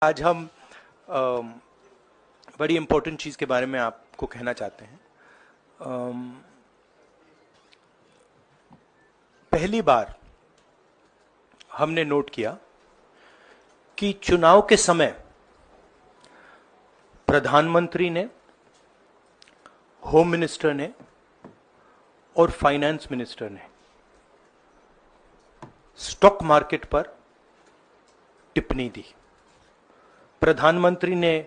आज हम बड़ी इम्पोर्टेंट चीज़ के बारे में आपको कहना चाहते हैं। पहली बार हमने नोट किया कि चुनाव के समय प्रधानमंत्री ने, होम मिनिस्टर ने और फाइनेंस मिनिस्टर ने स्टॉक मार्केट पर टिप्पणी दी। प्रधानमंत्री ने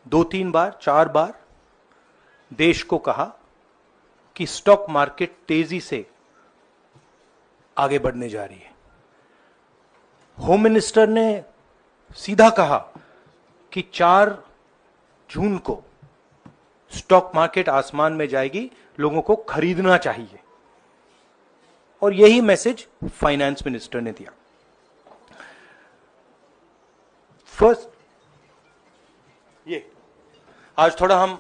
2-3 बार 4 बार देश को कहा कि स्टॉक मार्केट तेजी से आगे बढ़ने जा रही है। होम मिनिस्टर ने सीधा कहा कि 4 जून को स्टॉक मार्केट आसमान में जाएगी, लोगों को खरीदना चाहिए। और यही मैसेज फाइनेंस मिनिस्टर ने दिया। फर्स्ट, ये आज थोड़ा हम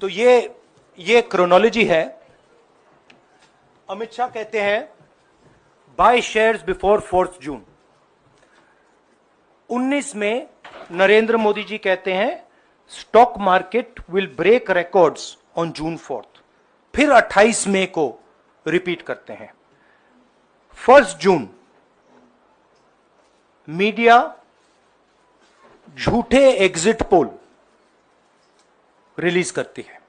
तो ये क्रोनोलॉजी है। अमित शाह कहते हैं बाय शेयर्स बिफोर 4 जून। 19 में नरेंद्र मोदी जी कहते हैं stock market will break records on June 4। फिर 28 मई को रिपीट करते हैं। 1 जून मीडिया झूठे एग्जिट पोल रिलीज करती है।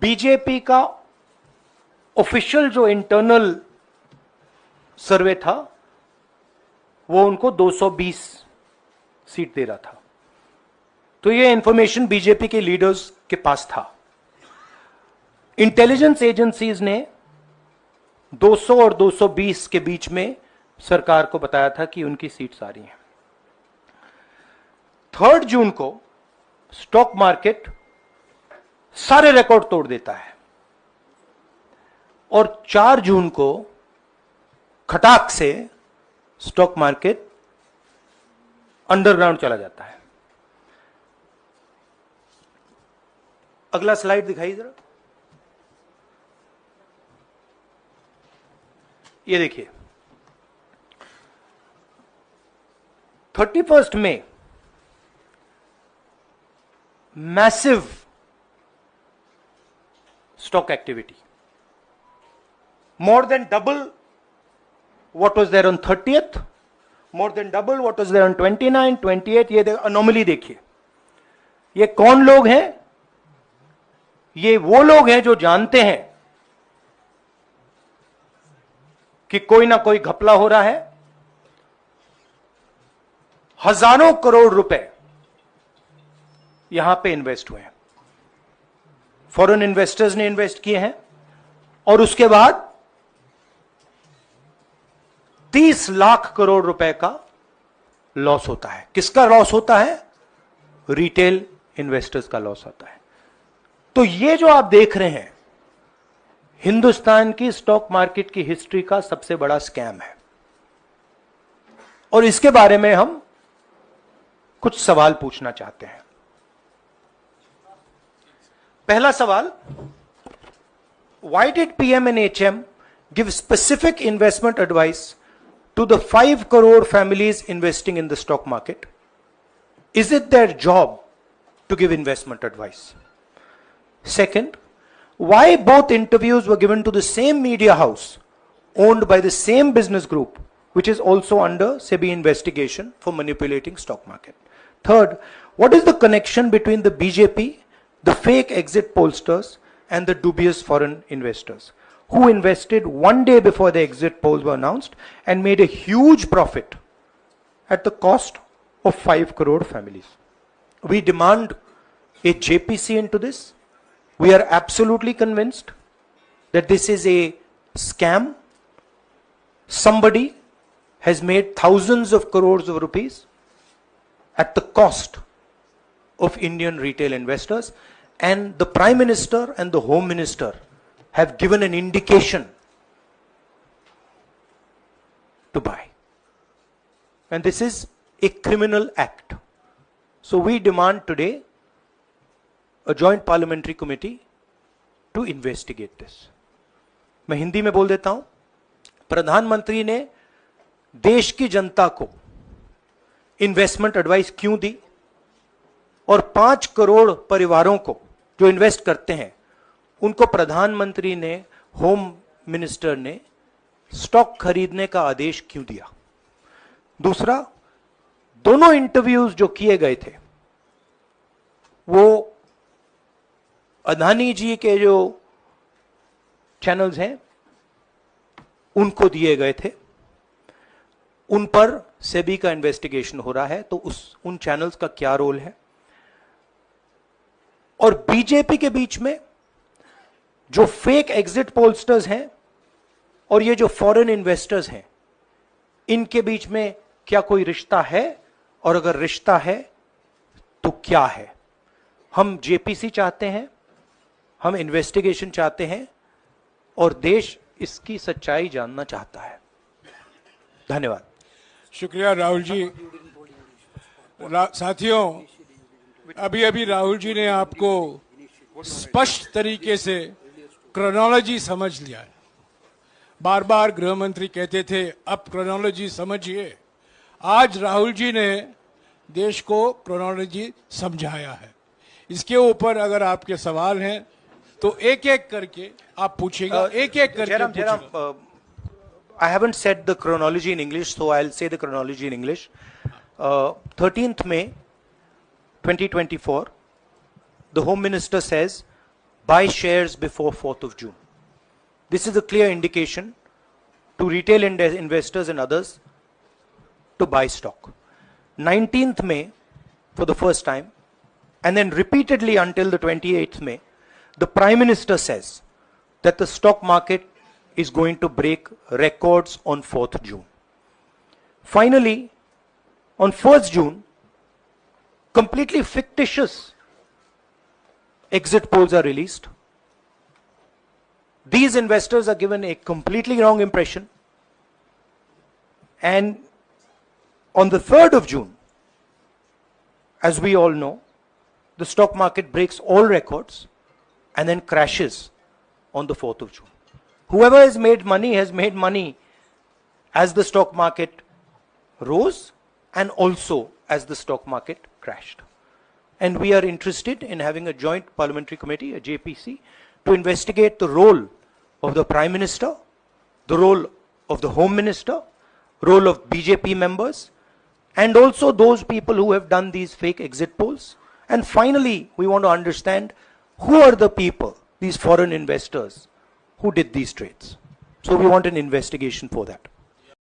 बीजेपी का ऑफिशियल जो इंटरनल सर्वे था वो उनको 220 सीट दे रहा था। तो ये इंफॉर्मेशन बीजेपी के लीडर्स के पास था। इंटेलिजेंस एजेंसीज ने 200 और 220 के बीच में सरकार को बताया था कि उनकी सीट्स आ रही हैं। 3 जून को स्टॉक मार्केट सारे रिकॉर्ड तोड़ देता है और 4 जून को खटाक से स्टॉक मार्केट अंडरग्राउंड चला जाता है। अगला स्लाइड दिखाइए जरा। ये देखिए 31 मई massive stock activity, more than double what was there on 30th, more than double what was there on 29, 28। ये अनोमली देखिए। ये कौन लोग हैं? ये वो लोग हैं जो जानते हैं कि कोई ना कोई घपला हो रहा है। हजारों करोड़ रुपए यहां पे इन्वेस्ट हुए हैं, फॉरेन इन्वेस्टर्स ने इन्वेस्ट किए हैं। और उसके बाद 30 लाख करोड़ रुपए का लॉस होता है। किसका लॉस होता है? रिटेल इन्वेस्टर्स का लॉस होता है। तो ये जो आप देख रहे हैं हिंदुस्तान की स्टॉक मार्केट की हिस्ट्री का सबसे बड़ा स्कैम है। और इसके बारे में हम कुछ सवाल पूछना चाहते हैं। पहला सवाल, why did PM and HM give specific investment advice to the 5 crore families investing in the stock market? Is it their job to give investment advice? Second, why both interviews were given to the same media house owned by the same business group which is also under SEBI investigation for manipulating stock market? Third, what is the connection between the BJP, the fake exit pollsters and the dubious foreign investors who invested 1 day before the exit polls were announced and made a huge profit at the cost of 5 crore families? We demand a JPC into this. We are absolutely convinced that this is a scam. Somebody has made thousands of crores of rupees at the cost of Indian retail investors, and the Prime Minister and the Home Minister have given an indication to buy. And this is a criminal act. So we demand today a joint parliamentary committee to investigate this. मैं हिंदी में बोल देता हूं, प्रधानमंत्री ने देश की जनता को इन्वेस्टमेंट एडवाइस क्यों दी और 5 करोड़ परिवारों को जो इन्वेस्ट करते हैं उनको प्रधानमंत्री ने, होम मिनिस्टर ने स्टॉक खरीदने का आदेश क्यों दिया। दूसरा, दोनों इंटरव्यूज जो किए गए थे वो अदानी जी के जो चैनल्स हैं उनको दिए गए थे, उन पर सेबी का इन्वेस्टिगेशन हो रहा है, तो उन चैनल्स का क्या रोल है। और बीजेपी के बीच में जो फेक एग्जिट पोलस्टर्स हैं और ये जो फॉरेन इन्वेस्टर्स हैं, इनके बीच में क्या कोई रिश्ता है, और अगर रिश्ता है तो क्या है। हम जेपीसी चाहते हैं, हम इन्वेस्टिगेशन चाहते हैं और देश इसकी सच्चाई जानना चाहता है। धन्यवाद। शुक्रिया राहुल जी। साथियों, अभी अभी राहुल जी ने आपको स्पष्ट तरीके से क्रोनोलॉजी समझ लिया है। बार बार गृह मंत्री कहते थे अब क्रोनोलॉजी समझिए। आज राहुल जी ने देश को क्रोनोलॉजी समझाया है। इसके ऊपर अगर आपके सवाल हैं तो एक एक करके आप पूछेगा, एक एक करके पूछेगा। I haven't said the chronology in English, so I'll say the chronology in English. 13th May 2024, the Home Minister says, buy shares before 4th of June. This is a clear indication to retail investors and others to buy stock. 19th May, for the first time, and then repeatedly until the 28th May, the Prime Minister says that the stock market is going to break records on 4th June. Finally, on 1st June, completely fictitious exit polls are released. These investors are given a completely wrong impression. And on the 3rd of June, as we all know, the stock market breaks all records and then crashes on the 4th of June. Whoever has made money as the stock market rose and also as the stock market crashed. And we are interested in having a joint parliamentary committee, a JPC, to investigate the role of the Prime Minister, the role of the Home Minister, role of BJP members, and also those people who have done these fake exit polls. And finally, we want to understand who are the people, these foreign investors, who did these trades. So we want an investigation for that.